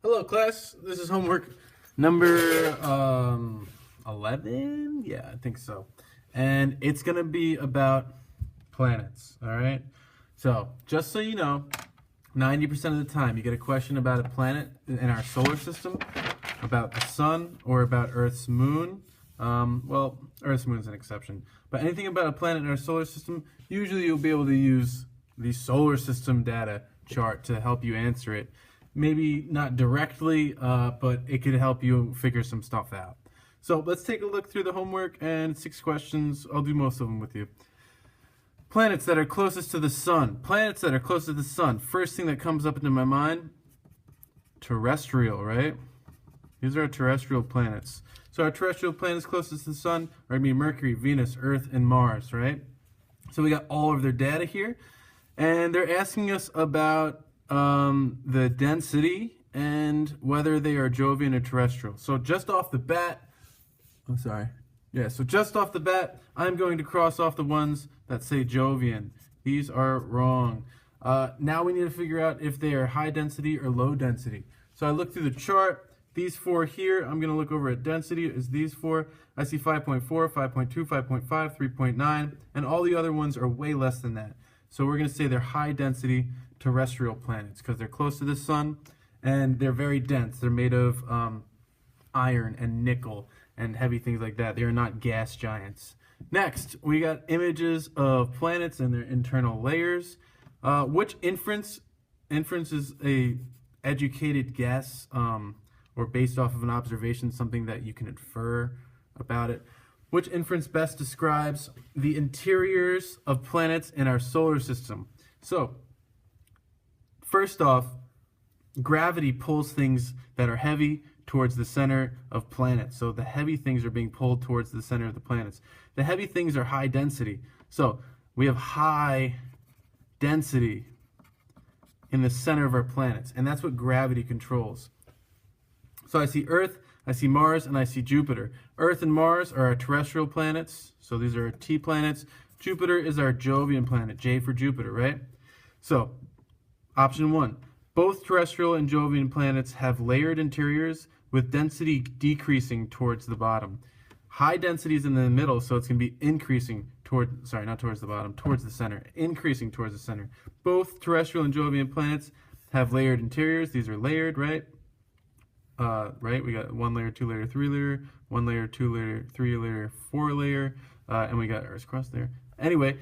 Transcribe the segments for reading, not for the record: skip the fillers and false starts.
Hello, class. This is homework number 11. Yeah, I think so. And it's going to be about planets, all right? So, just so you know, 90% of the time you get a question about a planet in our solar system, about the sun, or about Earth's moon. Well, Earth's moon is an exception. But anything about a planet in our solar system, usually you'll be able to use the solar system data chart to help you answer it. Maybe not directly, but it could help you figure some stuff out. So let's take a look through the homework and 6 questions. I'll do most of them with you. Planets that are closest to the sun. Planets that are closest to the sun. First thing that comes up into my mind, terrestrial, right? These are our terrestrial planets. So our terrestrial planets closest to the sun are going to be Mercury, Venus, Earth, and Mars, right? So we got all of their data here. And they're asking us about the density and whether they are Jovian or terrestrial. So just off the bat, so just off the bat, I'm going to cross off the ones that say Jovian. These are wrong. Now we need to figure out if they are high density or low density. So I look through the chart. These 4 here, I'm going to look over at density, is these 4. I see 5.4, 5.2, 5.5, 3.9, and all the other ones are way less than that. So we're going to say they're high density terrestrial planets because they're close to the sun and they're very dense. They're made of iron and nickel and heavy things like that. They are not gas giants. Next, we got images of planets and their internal layers. Which inference is a educated guess or based off of an observation, something that you can infer about it. Which inference best describes the interiors of planets in our solar system? So, first off, gravity pulls things that are heavy towards the center of planets. So the heavy things are being pulled towards the center of the planets. The heavy things are high density. So we have high density in the center of our planets, and that's what gravity controls. So I see Earth, I see Mars, and I see Jupiter. Earth and Mars are our terrestrial planets, so these are our T planets. Jupiter is our Jovian planet, J for Jupiter, right? So, option 1, both terrestrial and Jovian planets have layered interiors with density decreasing towards the bottom. High density is in the middle, so it's going to be increasing towards the center, increasing towards the center. Both terrestrial and Jovian planets have layered interiors. These are layered, right? Right, we got 1 layer, 2 layer, 3 layer, 1 layer, 2 layer, 3 layer, 4 layer, and we got Earth's crust there. Anyway,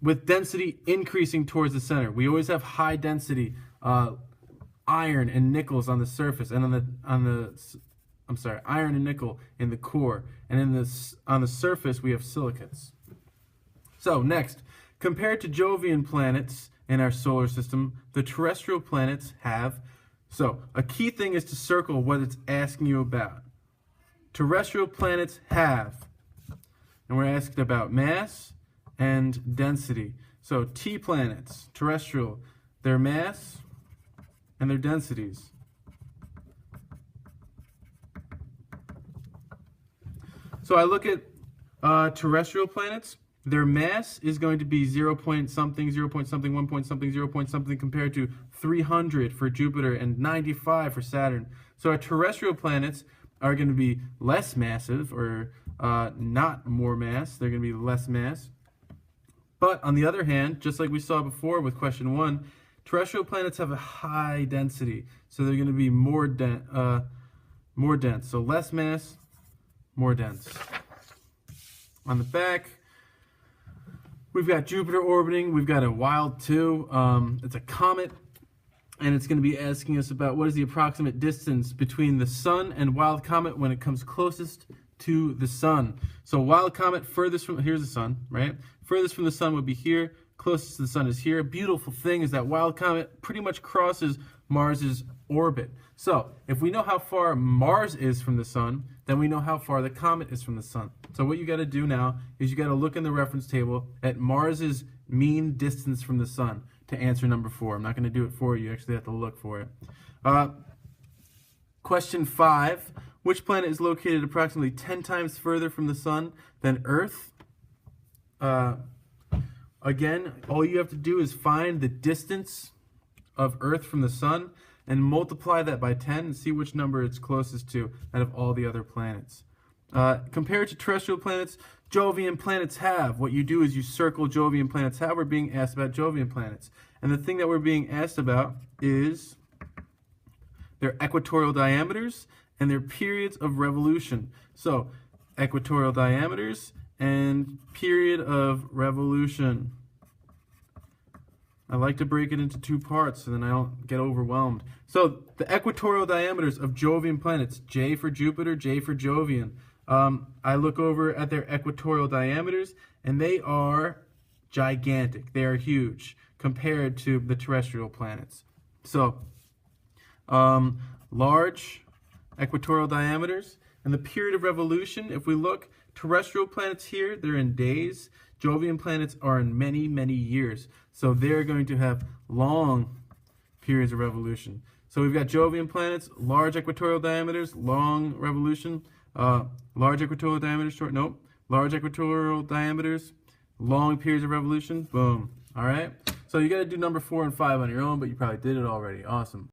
with density increasing towards the center, we always have high density iron and nickels on the surface, and iron and nickel in the core, and on the surface we have silicates. So next, compared to Jovian planets in our solar system, the terrestrial planets have. So, a key thing is to circle what it's asking you about. Terrestrial planets have, and we're asking about mass and density. So, T planets, terrestrial, their mass and their densities. So, I look at terrestrial planets. Their mass is going to be 0 point something, 0 point something, 1 point something, 0 point something compared to 300 for Jupiter and 95 for Saturn. So our terrestrial planets are going to be less massive or not more mass. They're going to be less mass. But on the other hand, just like we saw before with question 1, terrestrial planets have a high density. So they're going to be more dense. So less mass, more dense. On the back, we've got Jupiter orbiting. We've got a Wild 2. It's a comet, and it's going to be asking us about what is the approximate distance between the sun and Wild Comet when it comes closest to the sun. So Wild Comet furthest from, here's the sun, right? Furthest from the sun would be here. Closest to the sun is here. A beautiful thing is that Wild Comet pretty much crosses Mars's orbit. So if we know how far Mars is from the sun, then we know how far the comet is from the sun. So what you got to do now is you got to look in the reference table at Mars's mean distance from the sun to answer number 4. I'm not going to do it for you. You actually have to look for it. Question 5. Which planet is located approximately 10 times further from the sun than Earth? Again, all you have to do is find the distance of Earth from the sun, and multiply that by 10 and see which number it's closest to out of all the other planets. Compared to terrestrial planets, Jovian planets have. What you do is you circle Jovian planets have. We're being asked about Jovian planets. And the thing that we're being asked about is their equatorial diameters and their periods of revolution. So, equatorial diameters and period of revolution. I like to break it into two parts so then I don't get overwhelmed. So, the equatorial diameters of Jovian planets, J for Jupiter, J for Jovian. I look over at their equatorial diameters, and they are gigantic. They are huge compared to the terrestrial planets. So, large equatorial diameters, and the period of revolution, if we look, terrestrial planets here, they're in days. Jovian planets are in many, many years. So they're going to have long periods of revolution. So we've got Jovian planets, large equatorial diameters, long revolution, large equatorial diameters, large equatorial diameters, long periods of revolution, boom. All right? So you got to do number 4 and 5 on your own, but you probably did it already. Awesome.